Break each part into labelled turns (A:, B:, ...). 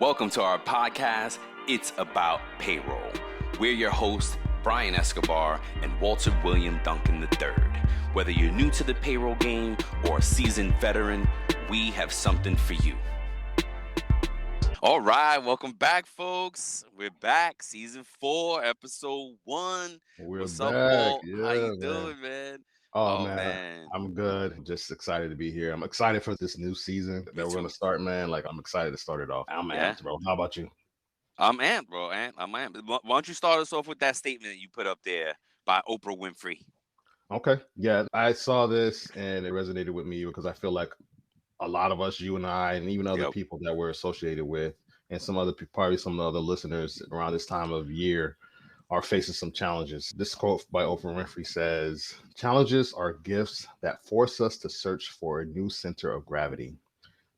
A: Welcome to our podcast, It's About Payroll. We're your hosts, Brian Escobar and Walter William Duncan III. Whether you're new to the payroll game or a seasoned veteran, we have something for you. All right, welcome back, folks. We're back, season 4, episode 1. What's
B: Back.
A: up, Walt? How
B: Yeah,
A: you
B: man.
A: doing, man?
B: Oh,
A: Oh,
B: man.
A: man.
B: I'm good. Just excited to be here. I'm excited for this new season that we're going to start, man. Like, I'm excited to start it off. I'm amped, bro. How about you?
A: I'm amped, bro. I'm amped. Why don't you start us off with that statement that you put up there by Oprah Winfrey?
B: Okay. Yeah, I saw this and it resonated with me because I feel like a lot of us, you and I, and even other people that we're associated with, and some other, probably some other listeners around this time of year are facing some challenges. This quote by Oprah Winfrey says, "Challenges are gifts that force us to search for a new center of gravity.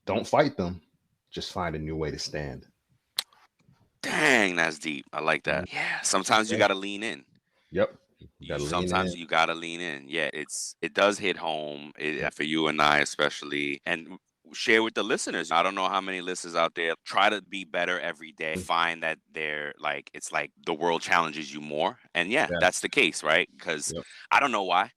B: Don't fight them, just find a new way to stand."
A: Dang, that's deep. I like that. Yeah, sometimes you got to lean in.
B: Yep.
A: Sometimes you gotta lean in. Yeah, it does hit home for you and I especially, and share with the listeners. I don't know how many listeners out there try to be better every day. Find that they're like it's like the world challenges you more, and that's the case, right? Because I don't know why,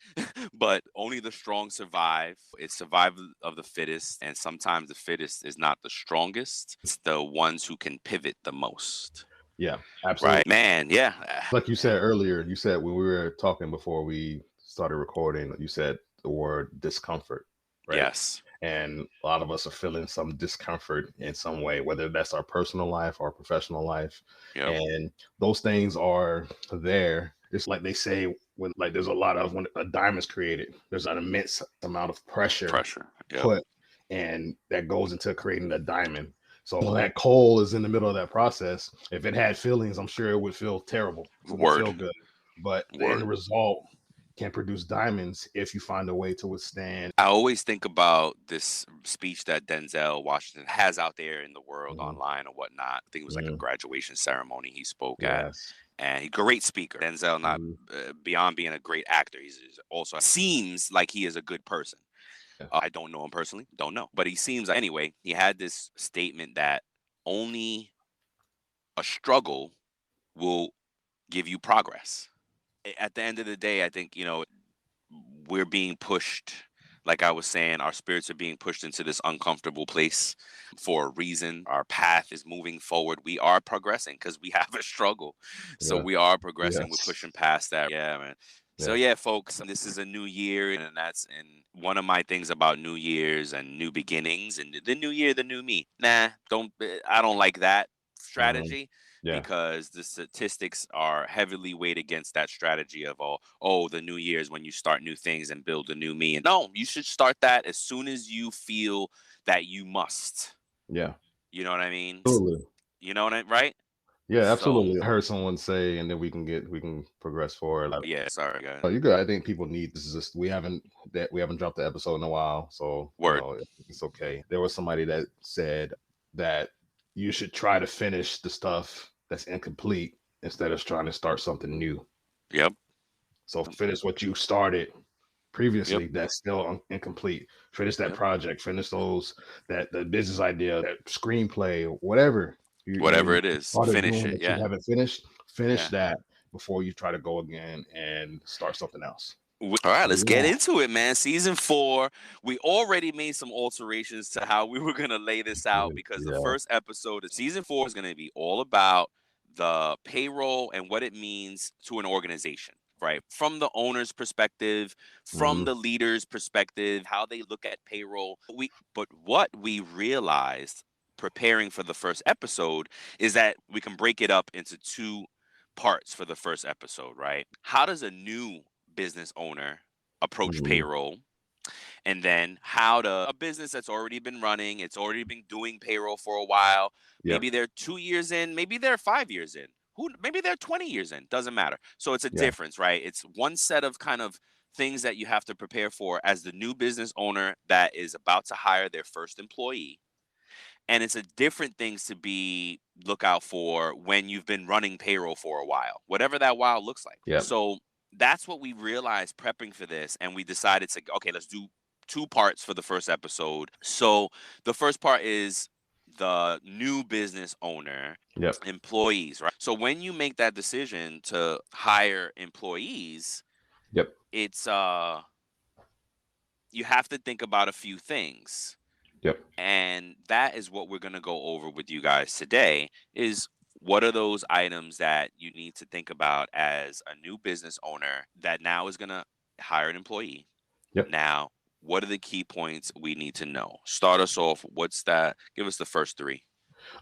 A: but only the strong survive. It's survival of the fittest, and sometimes the fittest is not the strongest. It's the ones who can pivot the most.
B: Yeah, absolutely.
A: Right, man. Yeah.
B: Like you said earlier, you said when we were talking before we started recording, you said the word discomfort, right?
A: Yes.
B: And a lot of us are feeling some discomfort in some way, whether that's our personal life or professional life.
A: Yep.
B: And those things are there. It's like they say when like there's a lot of when a diamond's created, there's an immense amount of pressure put, and that goes into creating a diamond. So that coal is in the middle of that process. If it had feelings, I'm sure it would feel terrible. It would feel good. But the end result can produce diamonds if you find a way to withstand.
A: I always think about this speech that Denzel Washington has out there in the world online or whatnot. I think it was like a graduation ceremony he spoke at. And he's a great speaker. Denzel, not beyond being a great actor, he's also seems like he is a good person. I don't know him personally, don't know. But he seems, anyway, he had this statement that only a struggle will give you progress. At the end of the day, I think, we're being pushed, like I was saying, our spirits are being pushed into this uncomfortable place for a reason. Our path is moving forward. We are progressing because we have a struggle. So we are progressing. We're pushing past that. Yeah, man. So folks, this is a new year, and one of my things about New Year's and new beginnings and the new year, the new me. I don't like that strategy. Because the statistics are heavily weighed against that strategy of the new year is when you start new things and build a new me. And no, you should start that as soon as you feel that you must.
B: Yeah.
A: You know what I mean?
B: Absolutely.
A: You know what I right?
B: Yeah, absolutely. I heard someone say, and then we can progress forward.
A: Sorry, guys.
B: You good. I think people need this. Is just we haven't dropped the episode in a while, so it's okay. There was somebody that said that you should try to finish the stuff that's incomplete instead of trying to start something new.
A: Yep.
B: So finish what you started previously that's still incomplete. Finish that project. Finish the business idea, that screenplay, whatever.
A: Whatever it is, finish it.
B: You haven't finished. Finish that before you try to go again and start something else.
A: All right, let's get into it, man. Season 4, we already made some alterations to how we were going to lay this out because the first episode of season 4 is going to be all about the payroll and what it means to an organization, right? From the owner's perspective, from the leader's perspective, how they look at payroll. But what we realized preparing for the first episode is that we can break it up into 2 parts for the first episode, right? How does a new business owner approach payroll? And then a business that's already been running, it's already been doing payroll for a while. Maybe they're 2 years in, maybe they're 5 years in. Maybe they're 20 years in, doesn't matter. So it's a difference, right? It's one set of kind of things that you have to prepare for as the new business owner that is about to hire their first employee. And it's a different things to look out for when you've been running payroll for a while, whatever that while looks like. So that's what we realized prepping for this. And we decided let's do 2 parts for the first episode. So the first part is the new business owner,
B: Yep.
A: employees, right? So when you make that decision to hire employees,
B: Yep.
A: it's you have to think about a few things.
B: Yep.
A: And that is what we're going to go over with you guys today is what are those items that you need to think about as a new business owner that now is going to hire an employee.
B: Yep.
A: Now, what are the key points we need to know? Start us off. What's that? Give us the first three.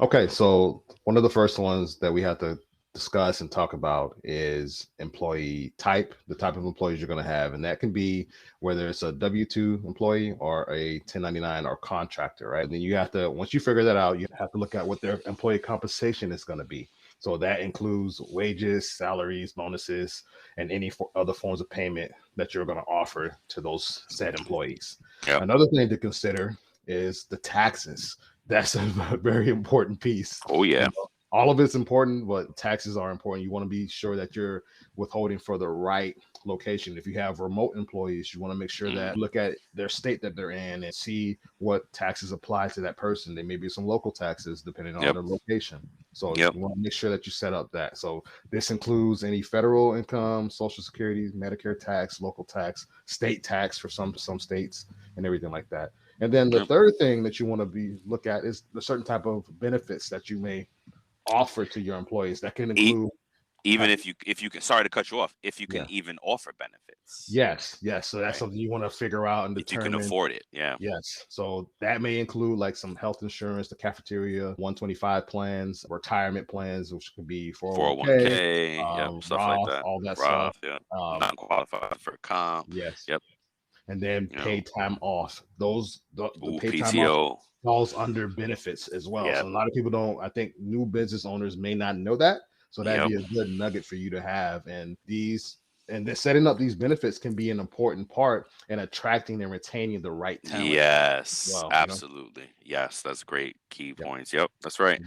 B: Okay, so one of the first ones that we have to discuss and talk about is employee type, the type of employees you're going to have. And that can be whether it's a W-2 employee or a 1099 or contractor, right? And then you have to, once you figure that out, you have to look at what their employee compensation is going to be. So that includes wages, salaries, bonuses, and any other forms of payment that you're going to offer to those said employees.
A: Yep.
B: Another thing to consider is the taxes. That's a very important piece.
A: Oh, yeah.
B: All of it's important, but taxes are important. You want to be sure that you're withholding for the right location. If you have remote employees, you want to make sure that look at their state that they're in and see what taxes apply to that person. There may be some local taxes depending on their location. So you want to make sure that you set up that. So this includes any federal income, Social Security, Medicare tax, local tax, state tax for some states, and everything like that. And then the third thing that you want to look at is the certain type of benefits that you may offer to your employees. That can include
A: even if you can, sorry to cut you off, if you can even offer benefits.
B: Yes. So that's something you want to figure out and determine.
A: If you can afford it. Yeah.
B: Yes. So that may include like some health insurance, the cafeteria, 125 plans, retirement plans, which could be
A: 401k, stuff
B: Roth,
A: like that.
B: all that
A: Roth,
B: stuff.
A: yeah. Non-qualified for comp.
B: Yes.
A: Yep.
B: And then paid time off. The paid
A: PTO.
B: time off falls under benefits as well.
A: Yep.
B: So a lot of people don't, I think new business owners may not know that. So that'd be a good nugget for you to have. And then setting up these benefits can be an important part in attracting and retaining the right talent.
A: Yes, absolutely. Yes, that's great key points. Yep, that's right.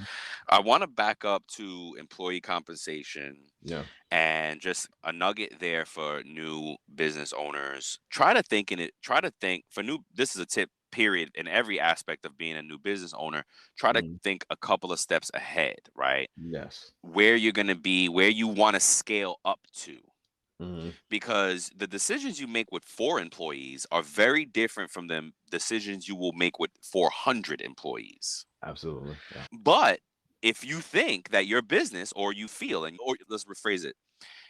A: I want to back up to employee compensation.
B: Yeah.
A: And just a nugget there for new business owners. Try to think for this is a tip period in every aspect of being a new business owner. Try to think a couple of steps ahead, right?
B: Yes.
A: Where you're going to be, where you want to scale up to. Because the decisions you make with 4 employees are very different from the decisions you will make with 400 employees.
B: Absolutely. Yeah.
A: But if you think that your business, or you feel, or let's rephrase it,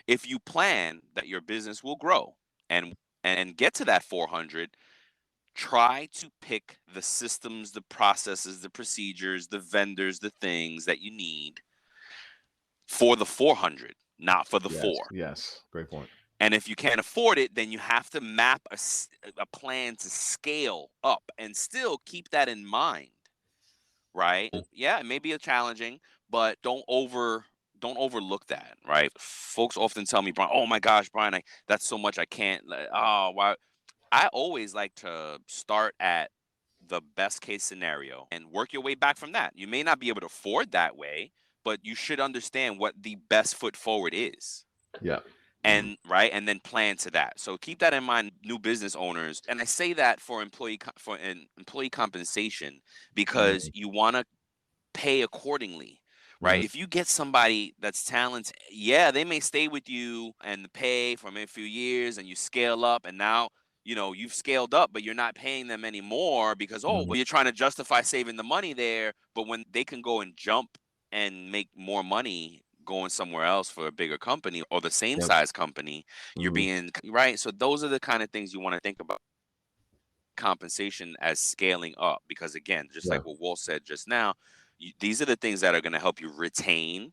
A: if you plan that your business will grow and get to that 400, try to pick the systems, the processes, the procedures, the vendors, the things that you need for the 400, not for the 4.
B: Yes, great point.
A: And if you can't afford it, then you have to map a plan to scale up and still keep that in mind, right? Yeah, it may be challenging, but don't overlook that, right? Folks often tell me, Brian, oh my gosh, Brian, that's so much I can't. Oh, why? I always like to start at the best case scenario and work your way back from that. You may not be able to afford that way, but you should understand what the best foot forward is.
B: Yeah.
A: And then plan to that. So keep that in mind, new business owners. And I say that for employee compensation because you want to pay accordingly, right? If you get somebody that's talented, they may stay with you and pay for maybe a few years, and you scale up, and now you've scaled up, but you're not paying them anymore because you're trying to justify saving the money there. But when they can go and jump and make more money going somewhere else for a bigger company or the same size company, you're being right. So those are the kind of things you want to think about compensation as scaling up, because again, just like what Walt said just now, these are the things that are going to help you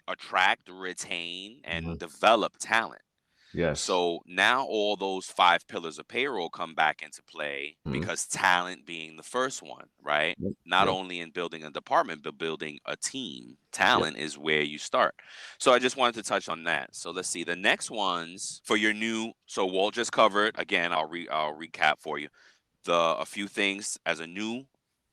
A: attract, retain, and develop talent.
B: Yes.
A: So now all those 5 pillars of payroll come back into play because talent being the first one, right? Not only in building a department, but building a team. Talent is where you start. So I just wanted to touch on that. So let's see. The next ones for your so Walt just covered, again, I'll recap for you. A few things as a new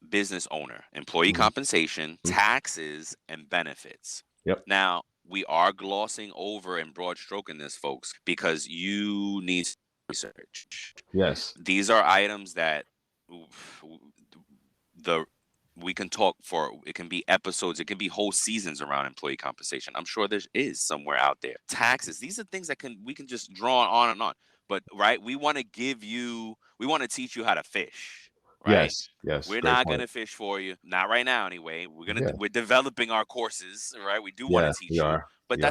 A: business owner: employee compensation, taxes, and benefits.
B: Yep.
A: Now, we are glossing over and broad stroking this, folks, because you need research.
B: Yes.
A: These are items that the We can talk for, it can be episodes, it can be whole seasons around employee compensation. I'm sure there is somewhere out there. Taxes, these are things that we can just draw on and on. But right, we want to we want to teach you how to fish, right?
B: Yes. Yes.
A: We're
B: Great
A: not
B: point.
A: gonna fish for you, not right now anyway.
B: Yeah.
A: We're developing our courses, right? We do want to
B: Yeah. We
A: teach you,
B: are.
A: but
B: We are.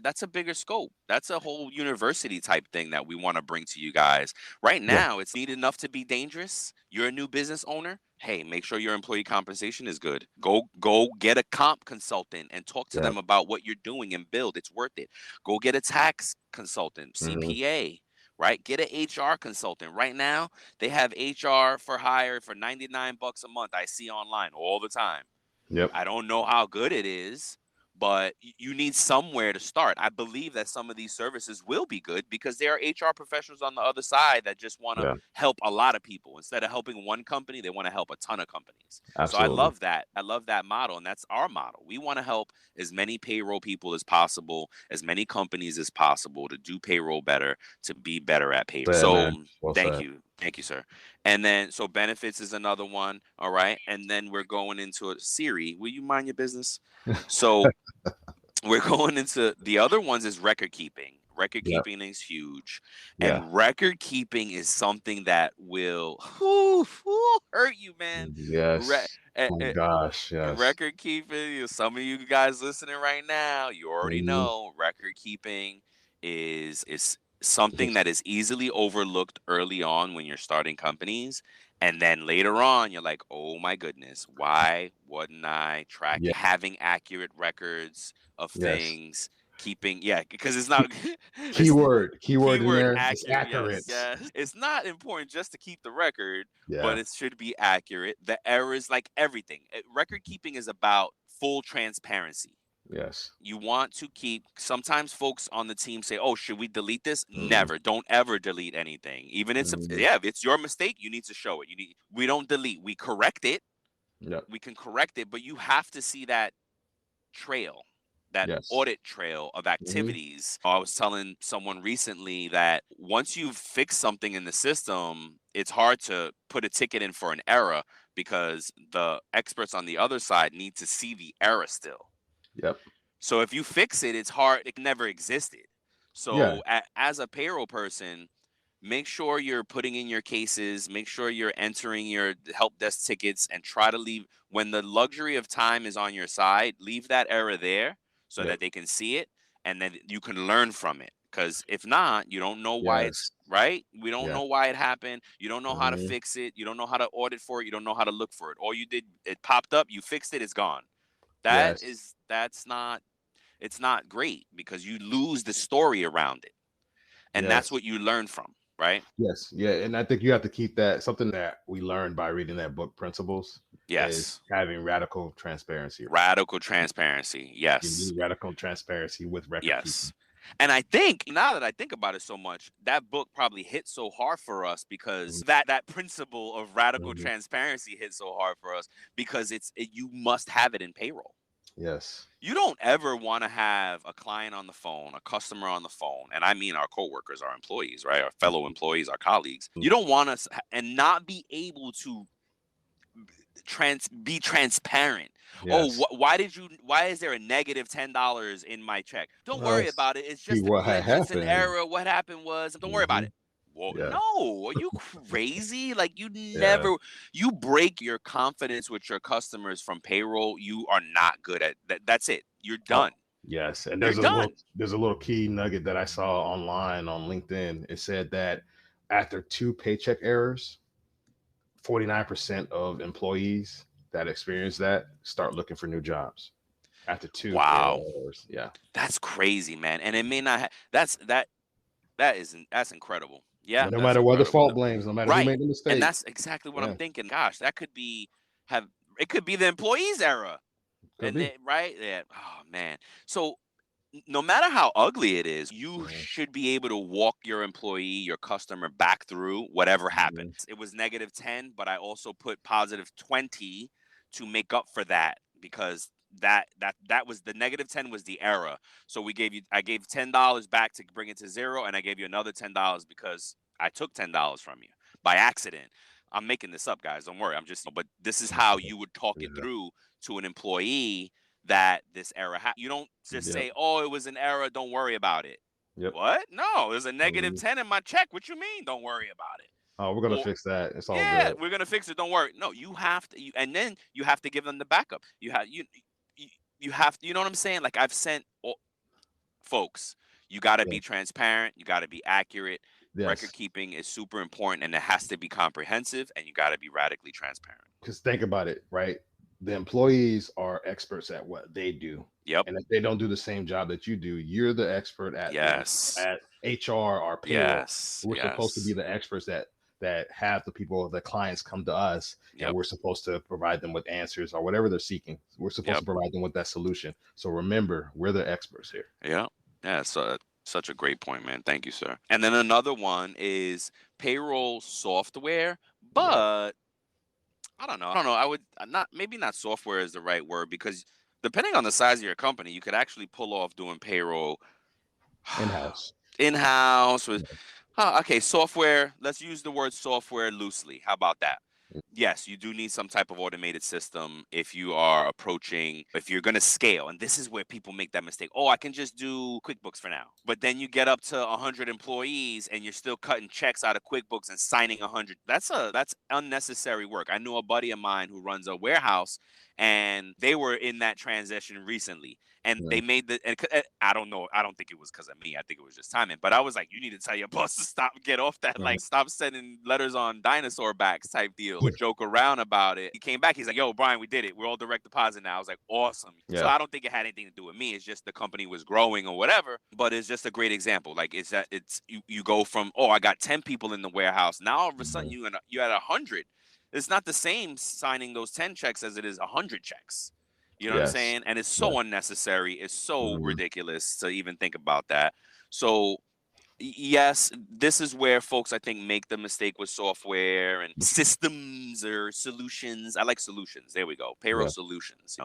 A: that's a bigger scope. That's a whole university type thing that we want to bring to you guys. Right
B: Yeah.
A: now, it's neat enough to be dangerous. You're a new business owner. Hey, make sure your employee compensation is good. Go get a comp consultant and talk to
B: Yeah.
A: them about what you're doing and build. It's worth it. Go get a tax consultant,
B: Hmm.
A: CPA, right? Get an HR consultant. Right now, they have HR for hire for $99 a month. I see online all the time.
B: Yep.
A: I don't know how good it is, but you need somewhere to start. I believe that some of these services will be good because there are HR professionals on the other side that just want to
B: Yeah.
A: help a lot of people. Instead of helping one company, they want to help a ton of companies. So I
B: Absolutely.
A: love that. I love that model. And that's our model. We want to help as many payroll people as possible, as many companies as possible to do payroll better, to be better at payroll.
B: Said, man.
A: So
B: Well
A: thank
B: said.
A: you. Thank you, sir. And then, so benefits is another one. All right. And then we're going into a Siri. Will you mind your business? So we're going into the other ones is record keeping. Record
B: Yep.
A: keeping is huge.
B: Yeah.
A: And record keeping is something that will hurt you, man. Re-
B: Yes.
A: eh,
B: Oh my
A: eh,
B: gosh. Yes.
A: Record keeping, some of you guys listening right now, you already
B: Hmm.
A: know record keeping is something
B: Yes.
A: that is easily overlooked early on when you're starting companies. And then later on, you're like, oh my goodness, why wasn't I
B: Yeah.
A: tracking, having accurate records of
B: Yes.
A: things, keeping, yeah, because it's
B: Key-
A: not, it's
B: keyword in
A: keyword
B: there. It's
A: accurate. Yes,
B: accurate.
A: yes. It's not important just to keep the record, but
B: Yeah.
A: it should be accurate. The errors, like everything. Record keeping is about full transparency.
B: Yes.
A: You want to keep, sometimes folks on the team say, oh, should we delete this?
B: Hmm.
A: Never. Don't ever delete anything. Even
B: Hmm.
A: yeah, if it's your mistake, you need to show it. We don't delete. We correct it.
B: Yep.
A: We can correct it, but you have to see that trail, that
B: Yes.
A: audit trail of
B: Hmm.
A: activities. I was telling someone recently that once you've fixed something in the system, it's hard to put a ticket in for an error because the experts on the other side need to see the error still.
B: Yep.
A: So if you fix it, it's hard. It never existed.
B: Yeah.
A: So as a payroll person, make sure you're putting in your cases, make sure you're entering your help desk tickets, and try to leave, when the luxury of time is on your side, leave that error there so
B: Yep.
A: that they can see it and then you can learn from it. Because if not, you don't know why it's
B: Yes.
A: right. We don't
B: Yeah.
A: know why it happened. You don't know how to
B: Hmm.
A: fix it. You don't know how to audit for it. You don't know how to look for it. All you did, it popped up, you fixed it, it's gone.
B: Yes.
A: That's not, it's not great because you lose the story around it. And that's
B: Yes.
A: what you learn from, right?
B: Yes. Yeah. And I think you have to keep that something that we learned by reading that book, Principles, is
A: Yes.
B: having radical transparency.
A: Radical transparency.
B: You
A: Yes.
B: need radical transparency with record keeping.
A: Yes. And I think, now that I think about it so much, that book probably hit so hard for us because
B: Mhm.
A: that principle of radical
B: Mhm.
A: transparency hit so hard for us because you must have it in payroll.
B: Yes.
A: You don't ever want to have a client on the phone, a customer on the phone, and I mean our coworkers, our employees, right? Our fellow employees, our colleagues.
B: Mm.
A: You don't want us and not be able to be transparent. Oh,
B: Yes.
A: why is there a negative $10 in my check? Don't worry
B: Let's
A: about it. It's
B: see
A: just a
B: what had
A: glitch. It's an
B: happened.
A: error. What happened was, don't worry about
B: Hmm.
A: it. Well,
B: Yeah.
A: no, are you crazy? Like
B: Yeah.
A: you break your confidence with your customers from payroll. You are not good at that. That's it. You're
B: Oh,
A: done.
B: yes. And
A: You're done.
B: there's a little key nugget that I saw online on LinkedIn. It said that after two paycheck errors, 49% of employees that experience that start looking for new jobs after two
A: Wow.
B: payroll errors. Yeah.
A: That's crazy, man. And it may not that's incredible. Yeah,
B: No
A: that's
B: matter what the
A: incredible.
B: fault blames, no matter who
A: Right.
B: made the
A: And
B: mistake.
A: that's exactly what I'm
B: Yeah.
A: thinking. Gosh, that could be have it could be the employee's error.
B: Could
A: And
B: be.
A: then right? Yeah. Oh man. So no matter how ugly it is, you
B: Mhm.
A: should be able to walk your employee, your customer back through whatever happened.
B: Mhm.
A: It was negative 10, but I also put positive 20 to make up for that because that was the negative 10 was the error. So I gave $10 back to bring it to zero, and I gave you another $10 because I took $10 from you by accident. I'm making this up, guys. Don't worry. I'm just, but this is how you would talk it through to an employee that this error you don't just say, oh, it was an error, don't worry about it. What? No, there's a negative 10 in my check. What you mean, don't worry about it?
B: Oh, we're gonna fix that. It's all
A: Yeah,
B: good.
A: we're gonna fix it. Don't worry. No, you have to, and then you have to give them the backup. You have, you know what I'm saying? Like I've sent folks, you got to be transparent. You got to be accurate. Record keeping is super important, and it has to be comprehensive, and you got to be radically transparent.
B: Because think about it, right? The employees are experts at what they do.
A: Yep.
B: And if they don't do the same job that you do, you're the expert at at HR or payroll. We're supposed to be the experts that have the people, the clients come to us, and we're supposed to provide them with answers or whatever they're seeking. We're supposed to provide them with that solution. So remember, we're the experts here.
A: Yeah. So such a great point, man. Thank you, sir. And then another one is payroll software, but I don't know. I would not, maybe not software is the right word, because depending on the size of your company, you could actually pull off doing payroll
B: in-house.
A: In-house with okay, software. Let's use the word software loosely. How about that? Yes, you do need some type of automated system if you are approaching, if you're going to scale. And this is where people make that mistake. Oh, I can just do QuickBooks for now. But then you get up to 100 employees and you're still cutting checks out of QuickBooks and signing 100. That's unnecessary work. I knew a buddy of mine who runs a warehouse, and they were in that transition recently. And they made I don't know. I don't think it was because of me. I think it was just timing. But I was like, you need to tell your boss to get off that. Like, stop sending letters on dinosaur backs type deal. Would joke around about it. He came back. He's like, yo, Brian, we did it. We're all direct deposit now. I was like, awesome. So I don't think it had anything to do with me. It's just the company was growing or whatever. But it's just a great example. Like, you go from, oh, I got 10 people in the warehouse. Now all of a sudden you at 100. It's not the same signing those 10 checks as it is 100 checks. You know what I'm saying? And it's so unnecessary. It's so ridiculous to even think about that. So yes, this is where folks, I think, make the mistake with software and systems or solutions. I like solutions. There we go. Payroll solutions.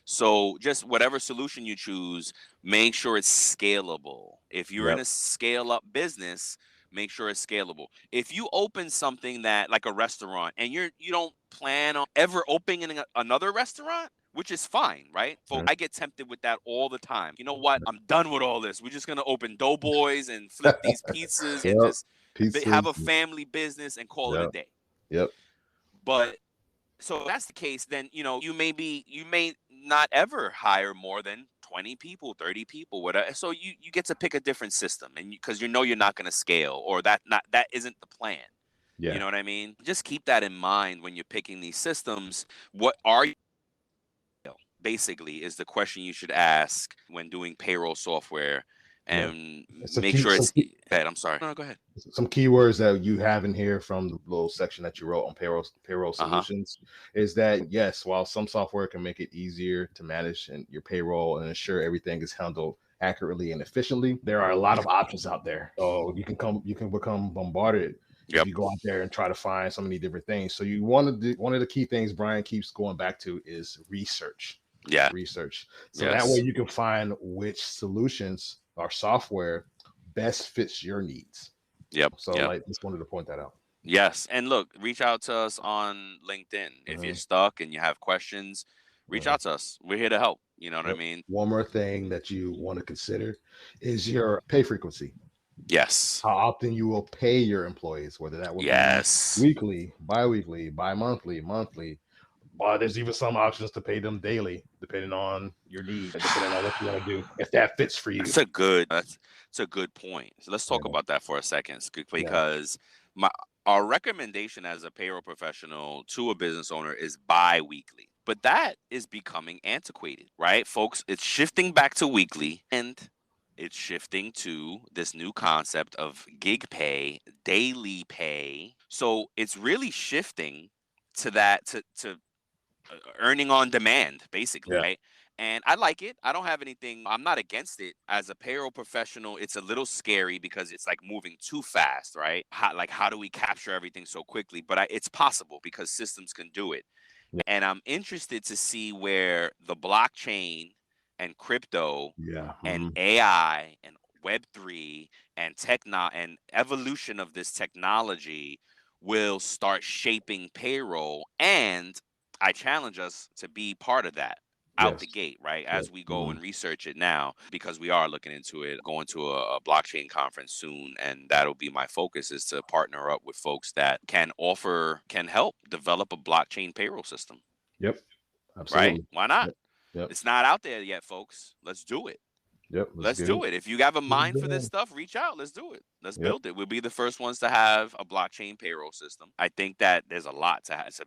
A: So just whatever solution you choose, make sure it's scalable. If you're in a scale up business, make sure it's scalable. If you open something that, like a restaurant, and you don't plan on ever opening another restaurant, which is fine, right? Folks, I get tempted with that all the time. You know what? I'm done with all this. We're just gonna open Doughboys and flip these pizzas and just have a family business and call it a day. But so if that's the case, then you may not ever hire more than 20 people, 30 people, whatever. So you get to pick a different system, and because you're not going to scale, or that isn't the plan. You know what I mean? Just keep that in mind when you're picking these systems. What are you? Basically, is the question you should ask when doing payroll software, and make sure it's. I'm sorry. No, go ahead.
B: Some keywords that you have in here from the little section that you wrote on payroll solutions is that, yes, while some software can make it easier to manage and your payroll and ensure everything is handled accurately and efficiently, there are a lot of options out there. So you can become bombarded if you go out there and try to find so many different things. So you want to do, one of the key things Brian keeps going back to is research. Research. So that way you can find which solutions or software best fits your needs. So I just wanted to point that out.
A: Yes. And look, reach out to us on LinkedIn. If you're stuck and you have questions, reach out to us. We're here to help. You know what I mean?
B: One more thing that you want to consider is your pay frequency.
A: Yes.
B: How often you will pay your employees, whether that will be weekly, bi-weekly, bi-monthly, monthly. But there's even some options to pay them daily, depending on your need, depending on what you want to do, if that fits for you.
A: That's a good point. So let's talk about that for a second, because our recommendation as a payroll professional to a business owner is bi-weekly. But that is becoming antiquated, right, folks? It's shifting back to weekly, and it's shifting to this new concept of gig pay, daily pay. So it's really shifting to that, to earning on demand, basically, right? And I like it. I don't have anything. I'm not against it. As a payroll professional, it's a little scary because it's like moving too fast, right? How do we capture everything so quickly? But it's possible because systems can do it. And I'm interested to see where the blockchain and crypto and AI and Web3 and and evolution of this technology will start shaping payroll. And I challenge us to be part of that out the
B: Yes.
A: gate, right?
B: Yeah.
A: As we go and research it now, because we are looking into it, going to a blockchain conference soon. And that'll be my focus, is to partner up with folks that can help develop a blockchain payroll system.
B: Yep.
A: Right?
B: Absolutely.
A: Why not?
B: Yep. Yep.
A: It's not out there yet, folks. Let's do it.
B: Yep. Let's
A: Let's
B: get
A: do
B: it.
A: it. If you have a
B: Get it
A: mind for this
B: done.
A: stuff, reach out. Let's do it. Let's
B: Yep.
A: build it. We'll be the first ones to have a blockchain payroll system. I think that there's a lot to have.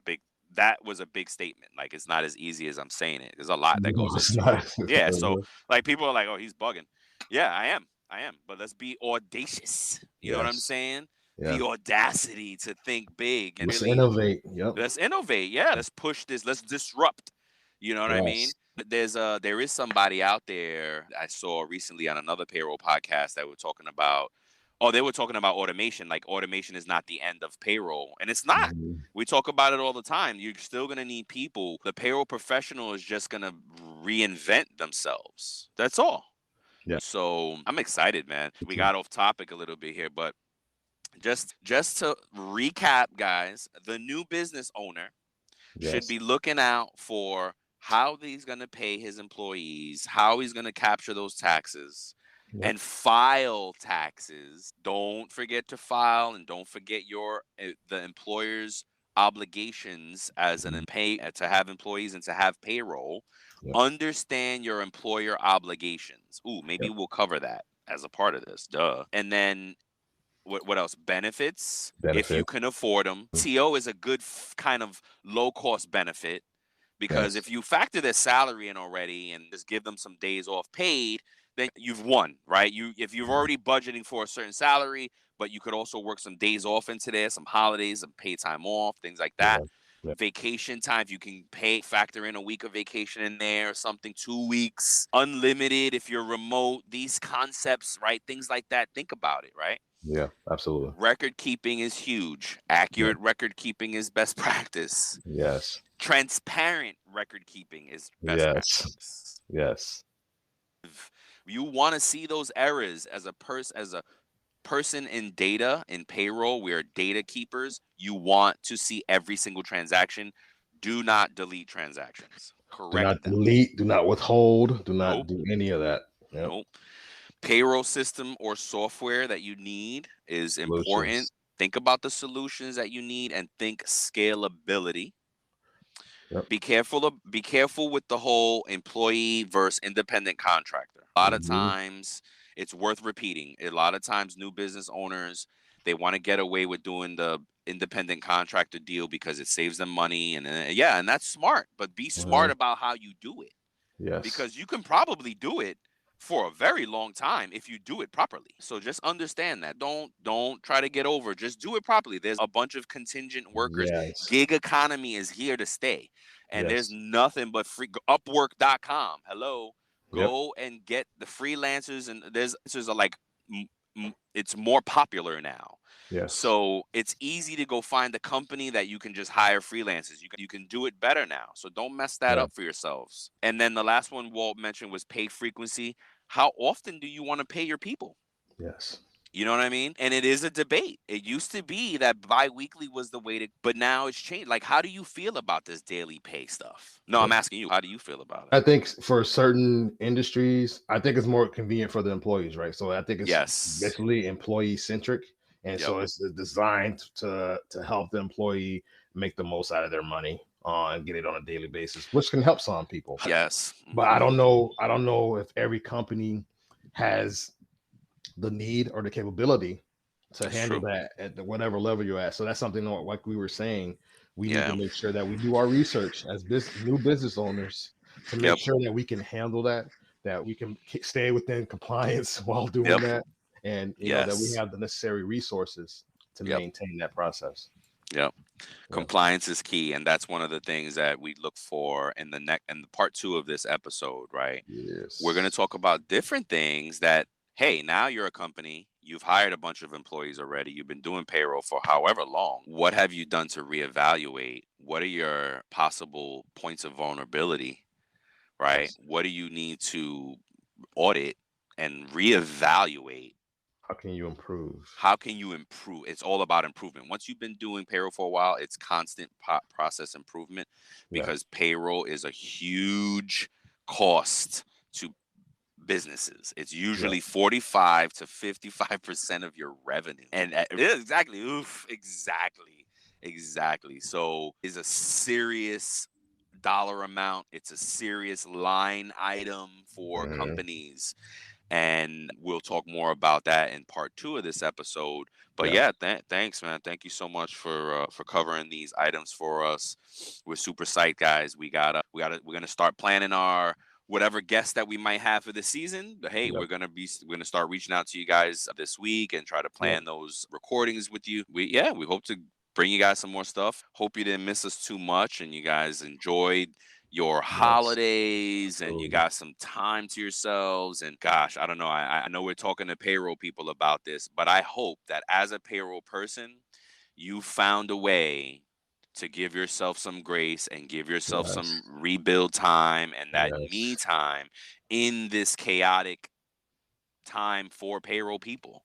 A: That was a big statement. Like, it's not as easy as I'm saying it. There's a lot that
B: No,
A: goes
B: it's
A: into it.
B: not.
A: Yeah. So, like, people are like, oh, he's bugging. Yeah, I am. But let's be audacious. You know what I'm
B: Yes.
A: saying?
B: Yeah.
A: The audacity to think big and
B: Let's
A: really,
B: innovate. Yep.
A: let's innovate. Yeah, let's push this. Let's disrupt. You know what I mean?
B: Yes.
A: There is somebody out there I saw recently on another payroll podcast that were talking about. Oh, they were talking about automation. Like, automation is not the end of payroll, and it's not.
B: Mhm.
A: We talk about it all the time. You're still gonna need people. The payroll professional is just gonna reinvent themselves. That's all.
B: Yeah.
A: So I'm excited, man.
B: Me
A: We
B: too.
A: got off topic a little bit here, but just to recap, guys, the new business owner should
B: Yes.
A: be looking out for how he's going to pay his employees, how he's going to capture those taxes,
B: Yep.
A: and file taxes. Don't forget to file, and don't forget the employer's obligations as
B: Mhm.
A: to have employees and to have payroll.
B: Yep.
A: Understand your employer obligations. Ooh, maybe
B: Yep.
A: we'll cover that as a part of this. Duh. And then what else? Benefits, if you
B: Benefits.
A: can afford them. TO is a good kind of low cost benefit, because
B: Yes.
A: if you factor their salary in already and just give them some days off paid, then you've won, right? If you're
B: Mhm.
A: already budgeting for a certain salary, but you could also work some days off into there, some holidays, some paid time off, things like that.
B: Yeah. Yeah.
A: Vacation time, if you can factor in a week of vacation in there or something, 2 weeks, unlimited if you're remote, these concepts, right? Things like that. Think about it, right?
B: Yeah. Absolutely.
A: Record keeping is huge.
B: Yep.
A: Accurate record keeping is best practice.
B: Yes.
A: Transparent record keeping is best
B: Yes.
A: practice.
B: Yes.
A: If you want to see those errors as a person in data, in payroll, we are data keepers. You want to see every single transaction. Do not delete transactions.
B: Do not
A: Correct them.
B: delete. Do not withhold. Do not
A: Nope.
B: do any of that. Yep.
A: Nope. Payroll system or software that you need is important.
B: Solutions.
A: Think about the solutions that you need and think scalability.
B: Yep.
A: Be careful with the whole employee versus independent contractor. A lot of
B: Mhm.
A: times it's worth repeating. A lot of times new business owners, they want to get away with doing the independent contractor deal because it saves them money, and yeah, and that's smart, but be smart
B: Mhm.
A: about how you do it,
B: Yes.
A: because you can probably do it for a very long time if you do it properly. So just understand that. Don't try to get over. Just do it properly. There's a bunch of contingent workers.
B: Yes.
A: Gig economy is here to stay. And there's
B: Yes.
A: nothing but free upwork.com. Hello.
B: Yep.
A: Go and get the freelancers, and there's a like it's more popular now.
B: Yes.
A: So it's easy to go find a company that you can just hire freelancers. You can do it better now. So don't mess that
B: Yeah.
A: up for yourselves. And then the last one Walt mentioned was pay frequency. How often do you want to pay your people?
B: Yes.
A: You know what I mean? And it is a debate. It used to be that biweekly was the way to, but now it's changed. Like, how do you feel about this daily pay stuff? No, I'm
B: Yep.
A: asking you, how do you feel about it?
B: I think for certain industries, I think it's more convenient for the employees, right? So I think it's
A: Yes.
B: basically employee centric, and
A: Yep.
B: so it's designed to help the employee make the most out of their money and get it on a daily basis, which can help some people.
A: Yes.
B: But I don't know. I don't know if every company has the need or the capability to
A: That's
B: handle
A: true.
B: that at whatever level you're at. So that's something like we were saying, we need to
A: Yeah.
B: make sure that we do our research as new business owners to make
A: Yep.
B: sure that we can handle that we can stay within compliance while doing
A: Yep.
B: that, and that we
A: Yes.
B: have the necessary resources to
A: Yep.
B: maintain that process.
A: Yep.
B: Yeah.
A: Compliance is key, and that's one of the things that we look for in the part 2 of this episode, right? We're going to
B: Yes.
A: talk about different things that, hey, now you're a company, you've hired a bunch of employees already, you've been doing payroll for however long. What have you done to reevaluate? What are your possible points of vulnerability, right?
B: Yes.
A: What do you need to audit and reevaluate
B: How can you improve?
A: How can you improve? It's all about improvement. Once you've been doing payroll for a while, it's constant process improvement, because payroll is a huge cost to businesses. It's usually 45 to 55% of your revenue. And exactly. Oof, exactly. So it's a serious dollar amount. It's a serious line item for companies. And we'll talk more about that in part 2 of this episode. But thanks, man. Thank you so much for covering these items for us. We're super psyched, guys. We're gonna start planning our whatever guests that we might have for the season. But hey, we're gonna start reaching out to you guys this week and try to plan those recordings with you. We hope to bring you guys some more stuff. Hope you didn't miss us too much and you guys enjoyed your holidays and you got some time to yourselves. And gosh, I don't know. I know we're talking to payroll people about this, but I hope that as a payroll person, you found a way to give yourself some grace and give yourself some rebuild time and that me time in this chaotic time for payroll people.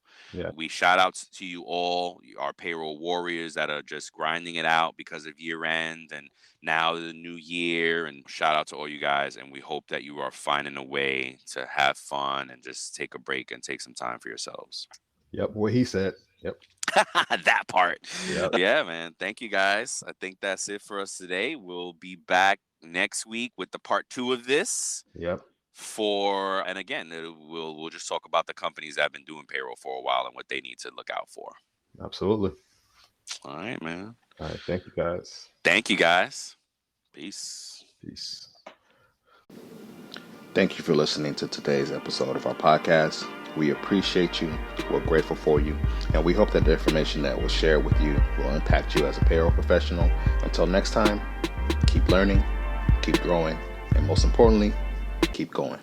A: We shout out to you all, our payroll warriors that are just grinding it out because of year end and now the new year. And shout out to all you guys. And we hope that you are finding a way to have fun and just take a break and take some time for yourselves.
B: Yep. What he said. Yep.
A: That part. Yeah, man. Thank you guys. I think that's it for us today. We'll be back next week with the part 2 of this. And again, we'll just talk about the companies that have been doing payroll for a while and what they need to look out for.
B: Absolutely.
A: All right, man.
B: All right. Thank you, guys.
A: Thank you, guys. Peace.
C: Thank you for listening to today's episode of our podcast. We appreciate you. We're grateful for you. And we hope that the information that was shared with you will impact you as a payroll professional. Until next time, keep learning, keep growing, and most importantly, keep going.